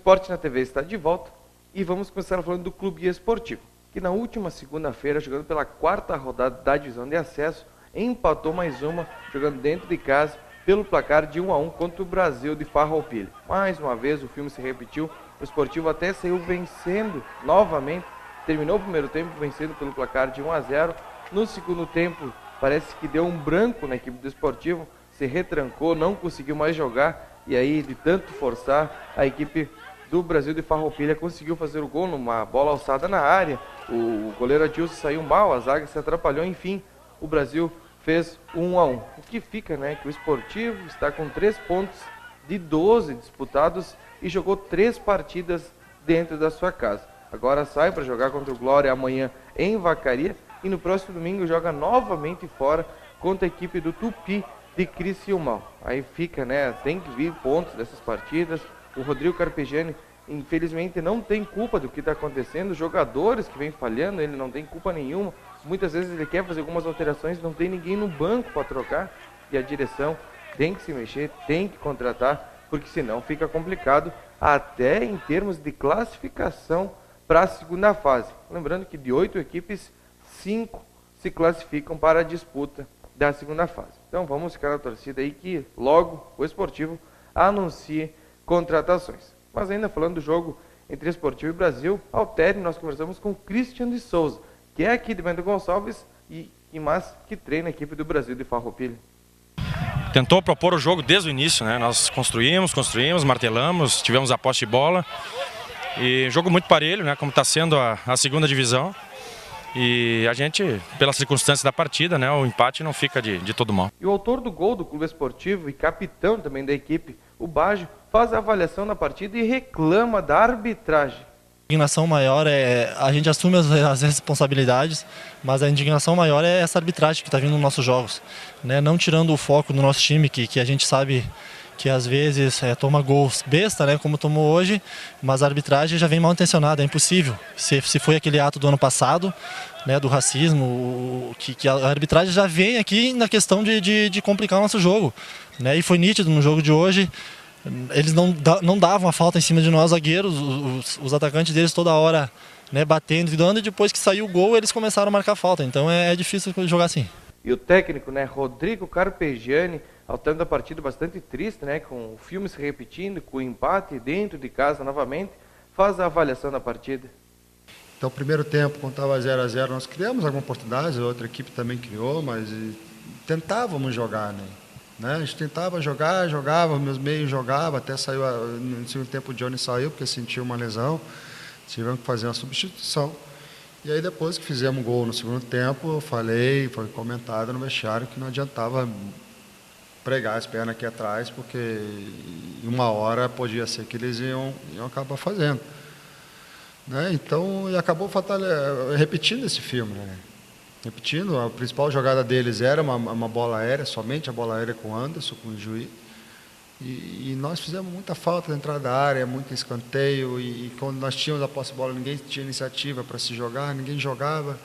Esporte na TV está de volta e vamos começar falando do Clube Esportivo, que na última segunda-feira, jogando pela quarta rodada da divisão de acesso, empatou mais uma, jogando dentro de casa, pelo placar de 1-1 contra o Brasil de Farroupilha. Mais uma vez o filme se repetiu, o Esportivo até saiu vencendo novamente, terminou o primeiro tempo vencendo pelo placar de 1-0, no segundo tempo parece que deu um branco na equipe do Esportivo, se retrancou, não conseguiu mais jogar, e aí de tanto forçar, a equipe do Brasil de Farroupilha conseguiu fazer o gol numa bola alçada na área, o goleiro Adilson saiu mal, a zaga se atrapalhou, enfim, o Brasil fez 1-1. O que fica, né, que o Esportivo está com 3 pontos de 12 disputados e jogou 3 partidas dentro da sua casa. Agora sai para jogar contra o Glória amanhã em Vacaria e no próximo domingo joga novamente fora contra a equipe do Tupi de Criciúmal. Aí fica, né, tem que vir pontos dessas partidas. O Rodrigo Carpegiani, infelizmente, não tem culpa do que está acontecendo. Os jogadores que vêm falhando, ele não tem culpa nenhuma. Muitas vezes ele quer fazer algumas alterações, não tem ninguém no banco para trocar. E a direção tem que se mexer, tem que contratar, porque senão fica complicado até em termos de classificação para a segunda fase. Lembrando que de 8 equipes, 5 se classificam para a disputa da segunda fase. Então vamos ficar na torcida aí que logo o Esportivo anuncie contratações. Mas ainda falando do jogo entre Esportivo e Brasil, ao término nós conversamos com o Christian de Souza, que é aqui de Bento Gonçalves mas que treina a equipe do Brasil de Farroupilha. Tentou propor o jogo desde o início, né? Nós construímos, martelamos, tivemos a posse de bola e jogo muito parelho, né? Como está sendo a segunda divisão. E a gente, pelas circunstâncias da partida, né, o empate não fica de todo mal. E o autor do gol do Clube Esportivo e capitão também da equipe, o Baggio, faz a avaliação da partida e reclama da arbitragem. A indignação maior é, a gente assume as responsabilidades, mas a indignação maior é essa arbitragem que está vindo nos nossos jogos, né? Não tirando o foco do nosso time, que a gente sabe que às vezes toma gols besta, né, como tomou hoje, mas a arbitragem já vem mal intencionada, é impossível. Se foi aquele ato do ano passado, né, do racismo, que a arbitragem já vem aqui na questão de complicar o nosso jogo, né, e foi nítido no jogo de hoje. Eles não davam a falta em cima de nós, zagueiros, os atacantes deles toda hora, né, batendo e dando, e depois que saiu o gol eles começaram a marcar falta, então é difícil jogar assim. E o técnico, né, Rodrigo Carpegiani, ao termo da partida bastante triste, né, com o filme se repetindo, com o empate dentro de casa novamente, faz a avaliação da partida. Então, primeiro tempo, quando estava 0-0, nós criamos alguma oportunidade, a outra equipe também criou, mas tentávamos jogar, né? A gente tentava jogar, jogava, meus meios jogavam, até saiu, no segundo tempo o Johnny saiu porque sentiu uma lesão, tivemos que fazer uma substituição. E aí depois que fizemos gol no segundo tempo, eu falei, foi comentado no vestiário que não adiantava pregar as pernas aqui atrás, porque em uma hora podia ser que eles iam acabar fazendo. Né? Então, e acabou repetindo esse filme. Né? Repetindo, a principal jogada deles era uma bola aérea, somente a bola aérea com o Anderson, com o Juiz. E nós fizemos muita falta na entrada da área, muito escanteio, e quando nós tínhamos a posse de bola, ninguém tinha iniciativa para se jogar, ninguém jogava,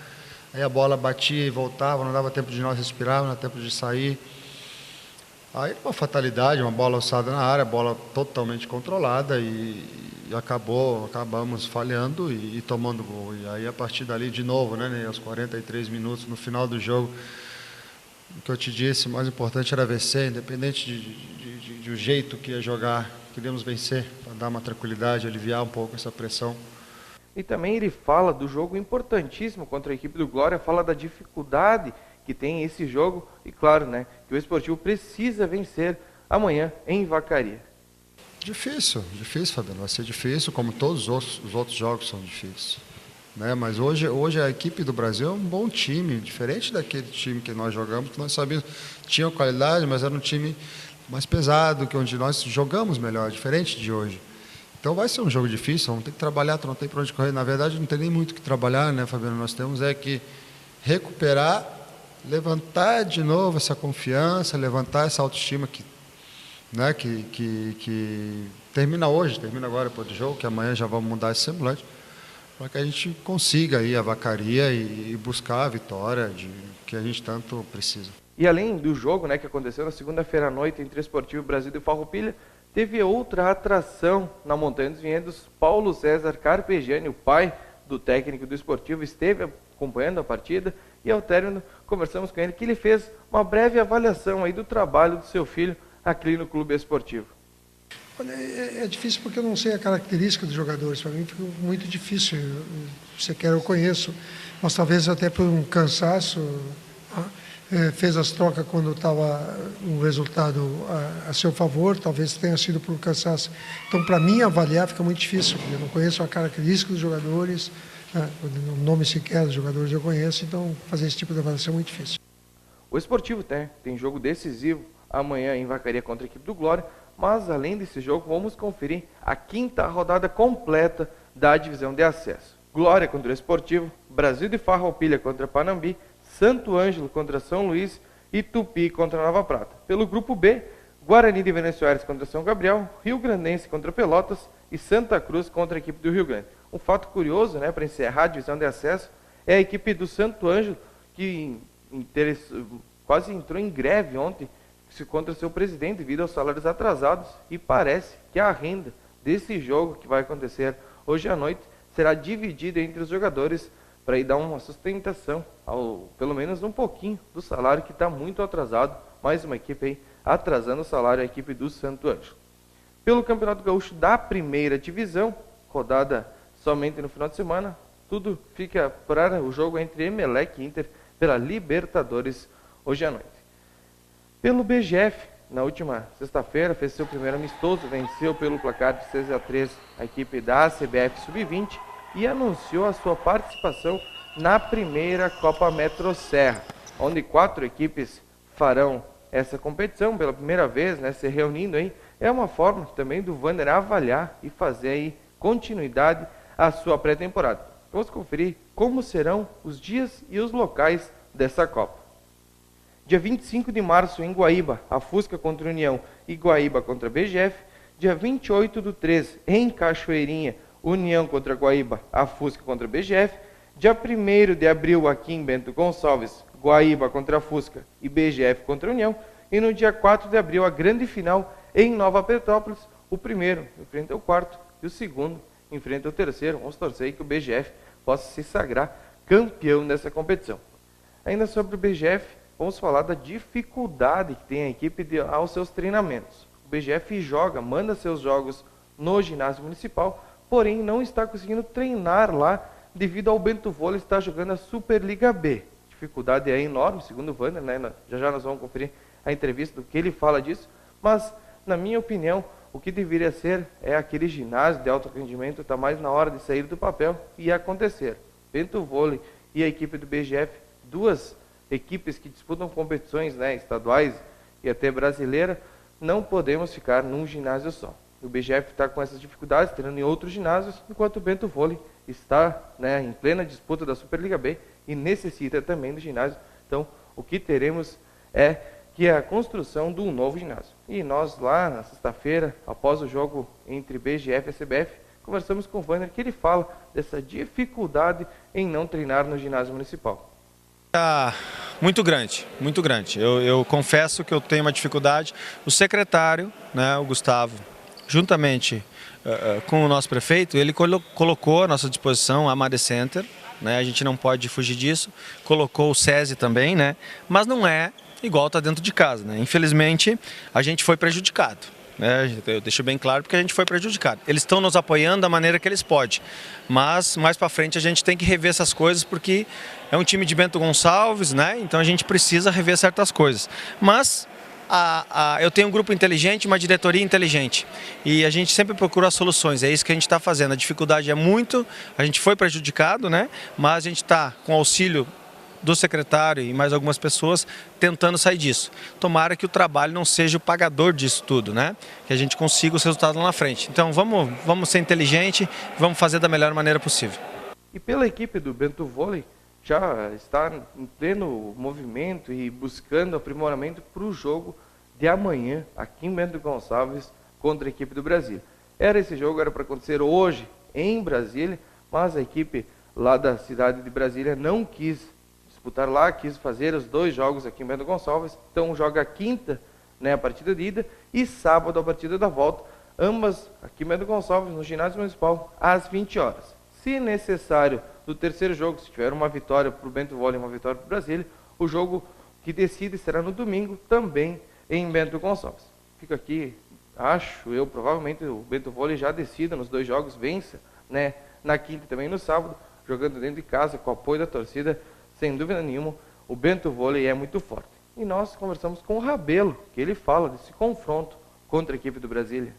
aí a bola batia e voltava, não dava tempo de nós respirar, não dava tempo de sair. Aí uma fatalidade, uma bola alçada na área, bola totalmente controlada e acabamos falhando e tomando gol. E aí a partir dali de novo, né, aos 43 minutos, no final do jogo, o que eu te disse, o mais importante era vencer, independente do jeito que ia jogar, queríamos vencer, para dar uma tranquilidade, aliviar um pouco essa pressão. E também ele fala do jogo importantíssimo contra a equipe do Glória, fala da dificuldade que tem esse jogo e, claro, né, que o Esportivo precisa vencer amanhã em Vacaria. Difícil, Fabiano, vai ser difícil, como todos os outros jogos são difíceis. Né? Mas hoje a equipe do Brasil é um bom time, diferente daquele time que nós jogamos, que nós sabíamos que tinha qualidade, mas era um time mais pesado, que onde nós jogamos melhor, diferente de hoje. Então vai ser um jogo difícil, vamos ter que trabalhar, não tem para onde correr. Na verdade, não tem nem muito o que trabalhar, né, Fabiano? Nós temos que recuperar, levantar de novo essa confiança, levantar essa autoestima que termina hoje, termina agora depois do jogo, que amanhã já vamos mudar esse semblante, para que a gente consiga ir a Vacaria e buscar a vitória que a gente tanto precisa. E além do jogo, né, que aconteceu na segunda-feira à noite entre Esportivo e Brasil de Farroupilha, teve outra atração na Montanha dos Vinhedos. Paulo César Carpegiani, o pai do técnico do Esportivo, esteve acompanhando a partida e ao término conversamos com ele que ele fez uma breve avaliação aí do trabalho do seu filho aqui no Clube Esportivo. Olha, é difícil porque eu não sei a característica dos jogadores. Para mim fica muito difícil. Se quer, eu conheço, mas talvez até por um cansaço. Fez as trocas quando estava o resultado a seu favor, talvez tenha sido por um cansaço. Então, para mim, avaliar fica muito difícil, porque eu não conheço a característica dos jogadores, o nome sequer dos jogadores eu conheço, então fazer esse tipo de avaliação é muito difícil. O Esportivo tem jogo decisivo amanhã em Vacaria contra a equipe do Glória, mas além desse jogo, vamos conferir a 5ª rodada completa da divisão de acesso. Glória contra o Esportivo, Brasil de Farroupilha contra Panambi, Santo Ângelo contra São Luís e Tupi contra Nova Prata. Pelo grupo B, Guarani de Venâncio Aires contra São Gabriel, Rio Grandense contra Pelotas e Santa Cruz contra a equipe do Rio Grande. Um fato curioso, né, para encerrar a divisão de acesso, é a equipe do Santo Ângelo, que quase entrou em greve ontem contra seu presidente devido aos salários atrasados, e parece que a renda desse jogo que vai acontecer hoje à noite será dividida entre os jogadores para ir dar uma sustentação, pelo menos um pouquinho do salário que está muito atrasado. Mais uma equipe aí atrasando o salário, a equipe do Santo Ângelo. Pelo Campeonato Gaúcho da primeira divisão, rodada somente no final de semana, tudo fica para o jogo entre Emelec e Inter pela Libertadores hoje à noite. Pelo BGF, na última sexta-feira, fez seu primeiro amistoso, venceu pelo placar de 6-3 a equipe da CBF Sub-20 e anunciou a sua participação na primeira Copa Metro Serra, onde 4 equipes farão essa competição pela primeira vez, né, se reunindo aí. É uma forma também do Vander avaliar e fazer aí continuidade à sua pré-temporada. Vamos conferir como serão os dias e os locais dessa Copa. Dia 25 de março em Guaíba, a Fusca contra a União e Guaíba contra a BGF. Dia 28/3 em Cachoeirinha, União contra a Guaíba, a Fusca contra a BGF. Dia 1º de abril aqui em Bento Gonçalves, Guaíba contra a Fusca e BGF contra a União. E no dia 4 de abril, a grande final em Nova Petrópolis. O primeiro enfrenta o quarto e o segundo enfrenta o terceiro. Vamos torcer que o BGF possa se sagrar campeão dessa competição. Ainda sobre o BGF, vamos falar da dificuldade que tem a equipe aos seus treinamentos. O BGF manda seus jogos no ginásio municipal, porém não está conseguindo treinar lá devido ao Bento Vôlei estar jogando a Superliga B. Dificuldade é enorme, segundo o Vander, né? Já nós vamos conferir a entrevista do que ele fala disso, mas, na minha opinião, o que deveria ser é aquele ginásio de alto rendimento, está mais na hora de sair do papel e acontecer. Bento Vôlei e a equipe do BGF, 2 equipes que disputam competições, né, estaduais e até brasileira, não podemos ficar num ginásio só. O BGF está com essas dificuldades, treinando em outros ginásios, enquanto o Bento Vôlei está, né, em plena disputa da Superliga B e necessita também do ginásio. Então, o que teremos é que é a construção de um novo ginásio. E nós lá na sexta-feira, após o jogo entre BGF e CBF, conversamos com o Vander, que ele fala dessa dificuldade em não treinar no ginásio municipal. Muito grande, muito grande. Eu confesso que eu tenho uma dificuldade. O secretário, né, o Gustavo, juntamente com o nosso prefeito, ele colocou à nossa disposição a Made Center, né, a gente não pode fugir disso, colocou o SESI também, né, mas não é igual está dentro de casa, né? Infelizmente, a gente foi prejudicado, né? Eu deixo bem claro porque a gente foi prejudicado. Eles estão nos apoiando da maneira que eles podem, mas mais para frente a gente tem que rever essas coisas porque é um time de Bento Gonçalves, né? Então a gente precisa rever certas coisas. Mas eu tenho um grupo inteligente, uma diretoria inteligente e a gente sempre procura soluções. É isso que a gente está fazendo. A dificuldade é muito, a gente foi prejudicado, né? Mas a gente está com auxílio do secretário e mais algumas pessoas tentando sair disso. Tomara que o trabalho não seja o pagador disso tudo, né? Que a gente consiga os resultados lá na frente. Então vamos ser inteligentes, vamos fazer da melhor maneira possível. E pela equipe do Bento Vôlei, já está em pleno movimento e buscando aprimoramento para o jogo de amanhã, aqui em Bento Gonçalves, contra a equipe do Brasil. Esse jogo era para acontecer hoje em Brasília, mas a equipe lá da cidade de Brasília não quis disputar lá, quis fazer os 2 jogos aqui em Bento Gonçalves, então joga quinta né, a partida de ida, e sábado a partida da volta, ambas aqui em Bento Gonçalves, no ginásio municipal, às 20 horas. Se necessário, do terceiro jogo, se tiver uma vitória para o Bento Vôlei e uma vitória para o Brasília, o jogo que decide será no domingo, também em Bento Gonçalves. Fica aqui, acho eu, provavelmente o Bento Vôlei já decida nos 2 jogos, vença, né, na quinta e também no sábado, jogando dentro de casa, com o apoio da torcida, sem dúvida nenhuma, o Bento Vôlei é muito forte. E nós conversamos com o Rabelo, que ele fala desse confronto contra a equipe do Brasília.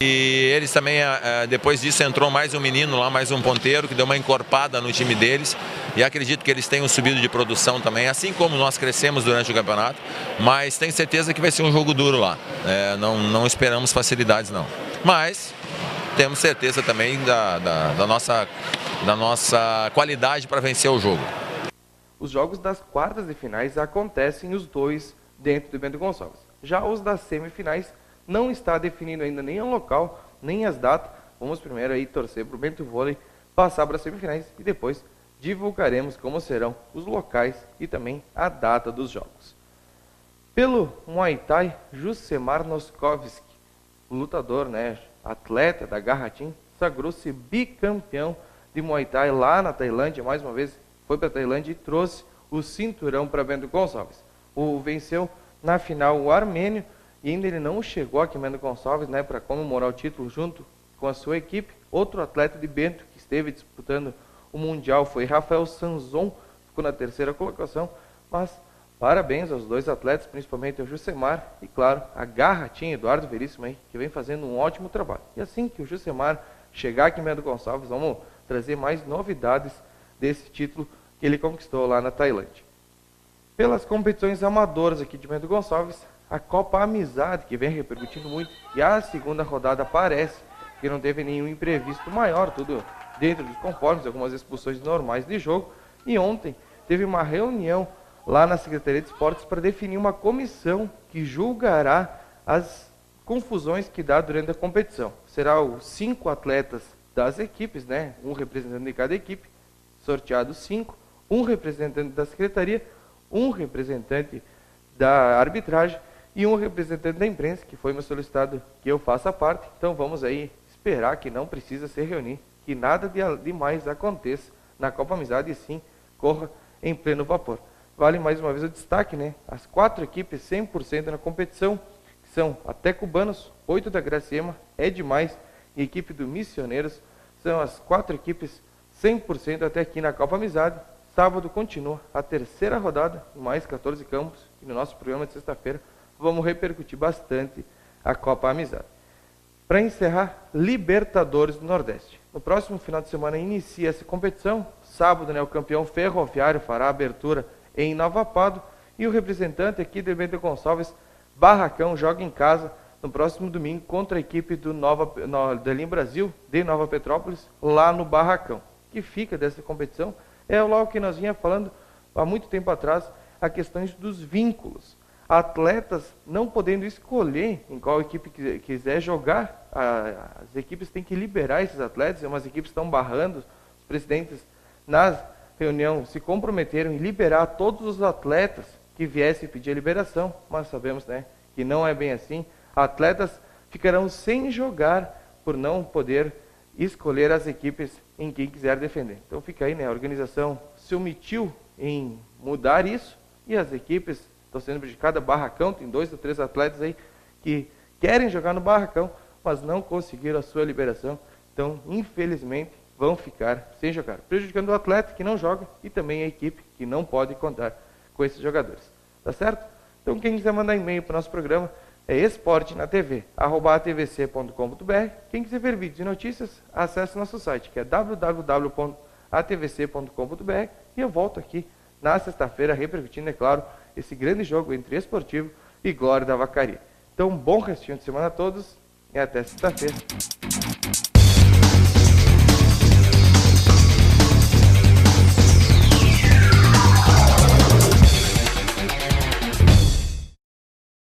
E eles também, depois disso, entrou mais um menino lá, mais um ponteiro, que deu uma encorpada no time deles. E acredito que eles tenham subido de produção também, assim como nós crescemos durante o campeonato. Mas tenho certeza que vai ser um jogo duro lá. Não esperamos facilidades, não. Mas temos certeza também da nossa qualidade para vencer o jogo. Os jogos das quartas de finais acontecem os 2 dentro do Bento Gonçalves. Já os das semifinais não está definido ainda nem o local, nem as datas. Vamos primeiro aí torcer para o Bento Vôlei passar para as semifinais e depois divulgaremos como serão os locais e também a data dos jogos. Pelo Muay Thai, Jusemar Noskovski, lutador, né, atleta da Garra Team, sagrou-se bicampeão de Muay Thai lá na Tailândia, mais uma vez foi para a Tailândia e trouxe o cinturão para Bento Gonçalves. Venceu na final o armênio, e ainda ele não chegou aqui em Bento Gonçalves, né, para comemorar o título junto com a sua equipe. Outro atleta de Bento que esteve disputando o Mundial foi Rafael Sanzon, ficou na 3ª colocação. Mas parabéns aos 2 atletas, principalmente ao Jusemar e, claro, a Garra Team, Eduardo Veríssimo, aí, que vem fazendo um ótimo trabalho. E assim que o Jusemar chegar aqui em Bento Gonçalves, vamos trazer mais novidades desse título que ele conquistou lá na Tailândia. Pelas competições amadoras aqui de Bento Gonçalves, a Copa Amizade, que vem repercutindo muito, e a segunda rodada parece que não teve nenhum imprevisto maior, tudo dentro dos conformes, algumas expulsões normais de jogo, e ontem teve uma reunião lá na Secretaria de Esportes para definir uma comissão que julgará as confusões que dá durante a competição. Será os 5 atletas das equipes, né, um representante de cada equipe, sorteados 5, um representante da Secretaria, um representante da arbitragem e um representante da imprensa, que foi me solicitado que eu faça parte. Então vamos aí esperar que não precisa se reunir, que nada de mais aconteça na Copa Amizade e sim corra em pleno vapor. Vale mais uma vez o destaque, né? As 4 equipes 100% na competição, que são até Cubanos, 8 da Graciema, É Demais e a equipe do Missioneiros, são as 4 equipes 100% até aqui na Copa Amizade. Sábado continua a 3ª rodada, em mais 14 campos, e no nosso programa de sexta-feira vamos repercutir bastante a Copa Amizade. Para encerrar, Libertadores do Nordeste. No próximo final de semana inicia essa competição. Sábado, né, o campeão Ferroviário fará a abertura em Nova Pado e o representante aqui do Bento Gonçalves, Barracão, joga em casa no próximo domingo contra a equipe do Delim Brasil, de Nova Petrópolis, lá no Barracão. Que fica dessa competição é o que nós vinha falando há muito tempo atrás, a questão dos vínculos. Atletas não podendo escolher em qual equipe quiser jogar, as equipes têm que liberar esses atletas, umas equipes estão barrando, os presidentes na reunião se comprometeram em liberar todos os atletas que viessem pedir a liberação, mas sabemos, né, que não é bem assim. Atletas ficarão sem jogar por não poder escolher as equipes em quem quiser defender. Então fica aí, né, a organização se omitiu em mudar isso e as equipes estão sendo prejudicadas. Barracão, tem 2 ou 3 atletas aí que querem jogar no Barracão, mas não conseguiram a sua liberação. Então, infelizmente, vão ficar sem jogar, prejudicando o atleta que não joga e também a equipe que não pode contar com esses jogadores. Tá certo? Então, quem quiser mandar e-mail para o nosso programa é esportenatv@atvc.com.br. Quem quiser ver vídeos e notícias, acesse nosso site, que é www.atvc.com.br. E eu volto aqui na sexta-feira, repercutindo, é claro, esse grande jogo entre Esportivo e Glória da Vacaria. Então, bom restinho de semana a todos e até sexta-feira.